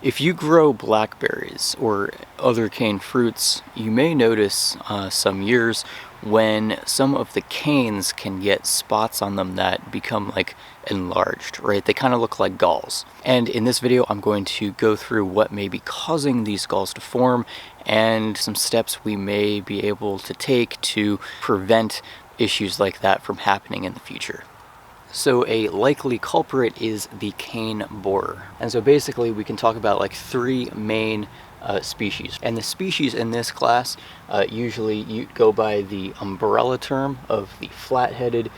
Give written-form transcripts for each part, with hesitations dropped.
If you grow blackberries or other cane fruits, you may notice some years when some of the canes can get spots on them that become like enlarged, right? They kind of look like galls. And in this video, I'm going to go through what may be causing these galls to form and some steps we may be able to take to prevent issues like that from happening in the future. So a likely culprit is the cane borer. And so basically we can talk about like three main species. And the species in this class usually you go by the umbrella term of the flat-headed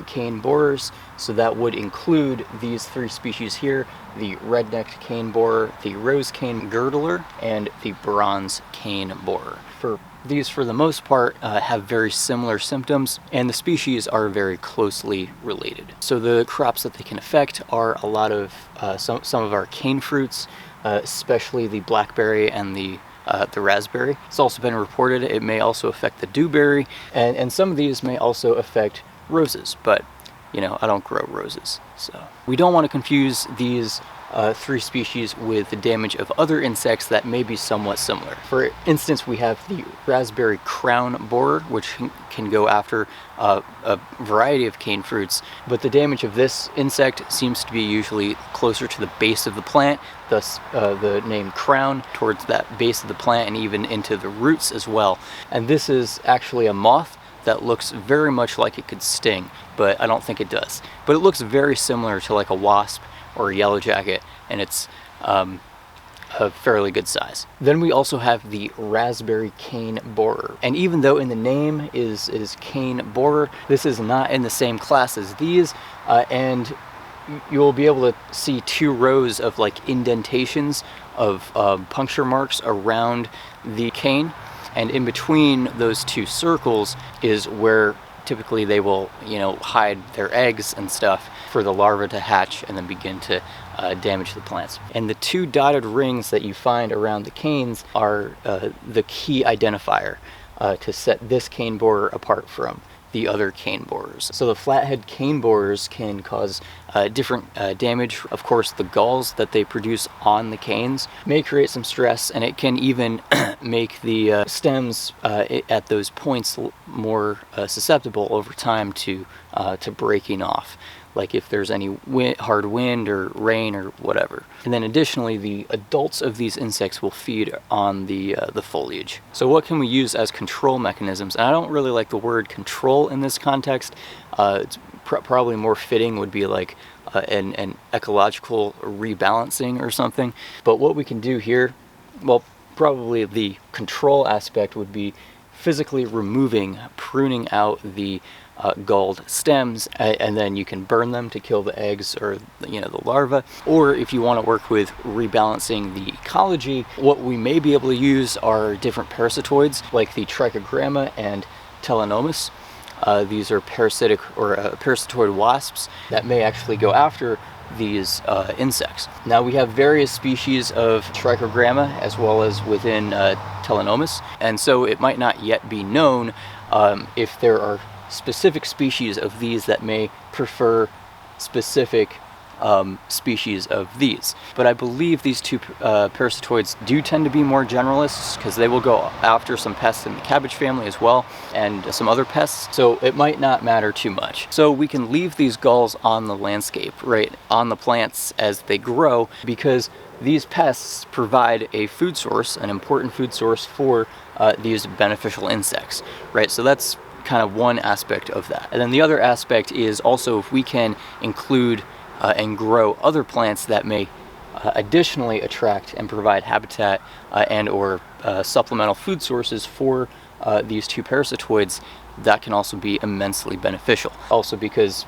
cane borers. So that would include these three species here: the red-necked cane borer, the rose cane girdler, and the bronze cane borer. These, for the most part, have very similar symptoms, and the species are very closely related. So the crops that they can affect are a lot of some of our cane fruits, especially the blackberry and the raspberry. It's also been reported it may also affect the dewberry, and some of these may also affect roses, but you know, I don't grow roses. So we don't want to confuse these three species with the damage of other insects that may be somewhat similar. For instance, we have the raspberry crown borer, which can go after a variety of cane fruits, but the damage of this insect seems to be usually closer to the base of the plant, thus the name crown, towards that base of the plant and even into the roots as well. And this is actually a moth that looks very much like it could sting, but I don't think it does. But it looks very similar to like a wasp or a yellow jacket, and it's a fairly good size. Then we also have the raspberry cane borer. And even though in the name is cane borer, this is not in the same class as these, and you'll be able to see two rows of like indentations of puncture marks around the cane. And in between those two circles is where typically they will, you know, hide their eggs and stuff for the larvae to hatch and then begin to damage the plants. And the two dotted rings that you find around the canes are the key identifier to set this cane borer apart from the other cane borers. So the flathead cane borers can cause different damage. Of course, the galls that they produce on the canes may create some stress, and it can even make the stems at those points more susceptible over time to breaking off, like if there's any hard wind or rain or whatever. And then additionally, the adults of these insects will feed on the foliage. So what can we use as control mechanisms? And I don't really like the word control in this context. It's probably more fitting would be like an ecological rebalancing or something. But what we can do here, well, probably the control aspect would be physically pruning out the galled stems, and then you can burn them to kill the eggs or, you know, the larvae. Or if you want to work with rebalancing the ecology, what we may be able to use are different parasitoids like the trichogramma and telenomus. These are parasitic or parasitoid wasps that may actually go after these insects. Now we have various species of trichogramma as well as within telenomus, and so it might not yet be known if there are specific species of these that may prefer specific species of these. But I believe these two parasitoids do tend to be more generalists because they will go after some pests in the cabbage family as well and some other pests, so it might not matter too much. So we can leave these galls on the landscape, right, on the plants as they grow, because these pests provide a food source, an important food source for these beneficial insects, right? So that's kind of one aspect of that. And then the other aspect is also if we can include and grow other plants that may additionally attract and provide habitat and or supplemental food sources for these two parasitoids, that can also be immensely beneficial. Also because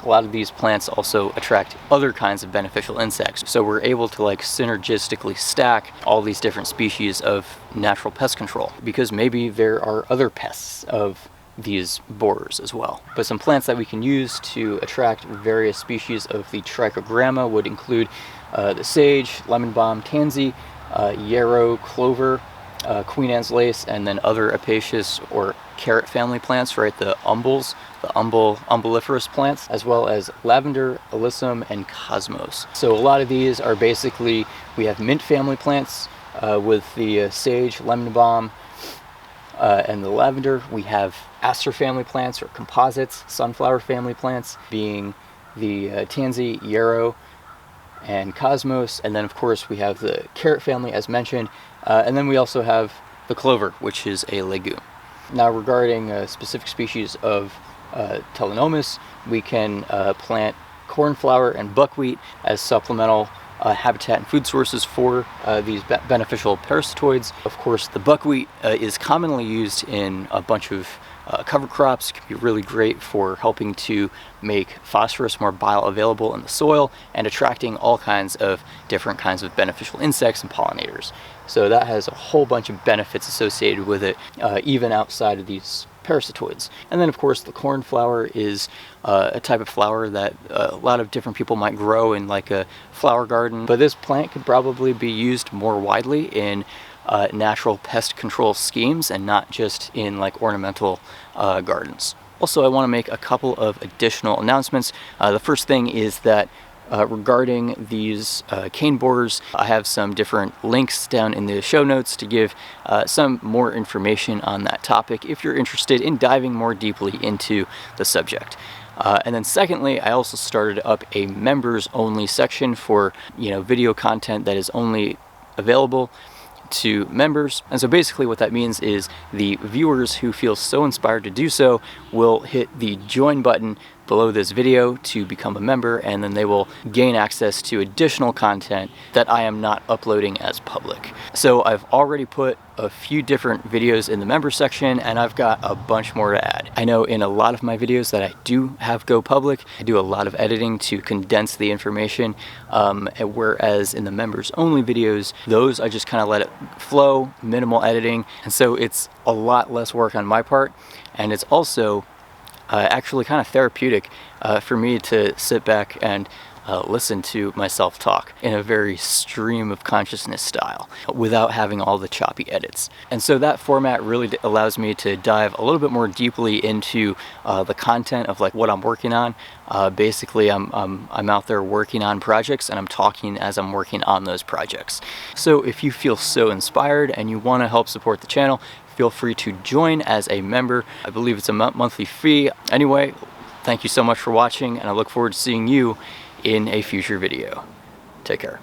a lot of these plants also attract other kinds of beneficial insects. So we're able to like synergistically stack all these different species of natural pest control, because maybe there are other pests of these borers as well. But some plants that we can use to attract various species of the trichogramma would include the sage, lemon balm, tansy, yarrow, clover, Queen Anne's lace, and then other apiaceous or carrot family plants, right? The umbels, the umbelliferous plants, as well as lavender, alyssum, and cosmos. So a lot of these are basically, we have mint family plants with the sage, lemon balm, and the lavender. We have aster family plants or composites, sunflower family plants being the tansy, yarrow, and cosmos. And then of course we have the carrot family as mentioned, and then we also have the clover, which is a legume. Now regarding specific species of Telenomus, we can plant cornflower and buckwheat as supplemental habitat and food sources for these beneficial parasitoids. Of course, the buckwheat is commonly used in a bunch of cover crops. It can be really great for helping to make phosphorus more bioavailable in the soil and attracting all kinds of different kinds of beneficial insects and pollinators. So that has a whole bunch of benefits associated with it, even outside of these parasitoids. And then of course the cornflower is a type of flower that a lot of different people might grow in like a flower garden, but this plant could probably be used more widely in natural pest control schemes and not just in like ornamental gardens. Also, I want to make a couple of additional announcements. The first thing is that regarding these cane borers, I have some different links down in the show notes to give some more information on that topic if you're interested in diving more deeply into the subject. And then secondly, I also started up a members only section for video content that is only available to members. And so basically what that means is the viewers who feel so inspired to do so will hit the join button below this video to become a member, and then they will gain access to additional content that I am not uploading as public. So I've already put a few different videos in the member section, and I've got a bunch more to add. I know in a lot of my videos that I do have go public, I do a lot of editing to condense the information, whereas in the members only videos, those I just kind of let it flow, minimal editing, and so it's a lot less work on my part, and it's also actually kind of therapeutic for me to sit back and listen to myself talk in a very stream of consciousness style without having all the choppy edits. And so that format really allows me to dive a little bit more deeply into the content of like what I'm working on. Basically, I'm out there working on projects and I'm talking as I'm working on those projects. So if you feel so inspired and you want to help support the channel, feel free to join as a member. I believe it's a monthly fee. Anyway, thank you so much for watching, and I look forward to seeing you in a future video. Take care.